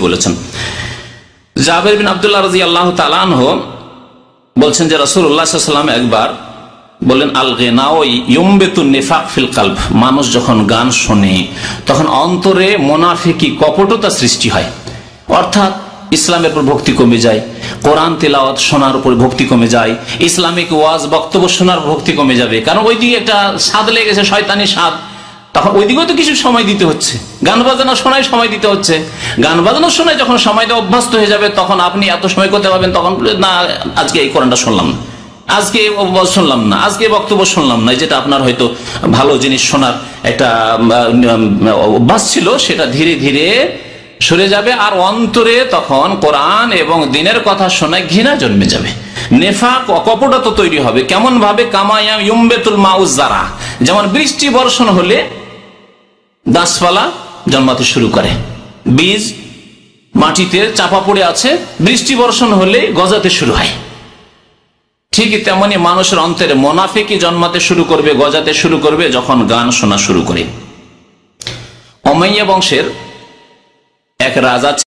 বলেছেন। জাবের বিন আব্দুল্লাহ রাদিয়াল্লাহু তাআলা আনহু বলছেন যে রাসূলুল্লাহ সাল্লাল্লাহু আলাইহি ওয়াসাল্লাম একবার বললেন, আল গিনাউ ইউমবিতুন নিফাক ফিল কলব, মানুষ যখন গান শোনে তখন অন্তরে মুনাফিকি কপটতা সৃষ্টি হয়, অর্থাৎ ইসলামের উপর ভক্তি কমে যায়, কোরআন তেলাওয়াত শোনার উপর ভক্তি কমে যায়, ইসলামিক ওয়াজ বক্তব্য শোনার ভক্তি কমে যাবে। কারণ ওইদিকে একটা স্বাদ লেগেছে, শয়তানি স্বাদ, তখন ওইদিকেও তো কিছু সময় দিতে হচ্ছে, গান বাজনা শোনায় সময় দিতে হচ্ছে। গান বাজনা শোনায় যখন সময় দেওয়া অভ্যস্ত হয়ে যাবে তখন আপনি এত সময় করতে পারবেন, তখন না আজকে এই কোরআনটা শুনলাম না, আজকে শুনলাম না, আজকে বক্তব্য শুনলাম না, যেটা আপনার হয়তো ভালো জিনিস শোনার একটা অভ্যাস ছিল সেটা ধীরে ধীরে সরে যাবে। আর অন্তরে তখন কোরআন এবং দিনের কথা শোনায় ঘৃণা জন্মে যাবে, নেফাক কপটতা তৈরি হবে। কেমন ভাবে? কামায়াম ইউমবেতুল মাউজ জারা, যেমন বৃষ্টি বর্ষণ হলে গাছপালা জন্মাতে শুরু করে, বীজ মাটিতে চাপা পড়ে আছে, বৃষ্টি বর্ষণ হলে গজাতে শুরু হয়। ঠিক তেমনি মানুষের অন্তরে মুনাফিকি জন্মাতে শুরু করবে, গজাতে শুরু করবে যখন গান শোনা শুরু করে। উমাইয়া বংশের এক রাজা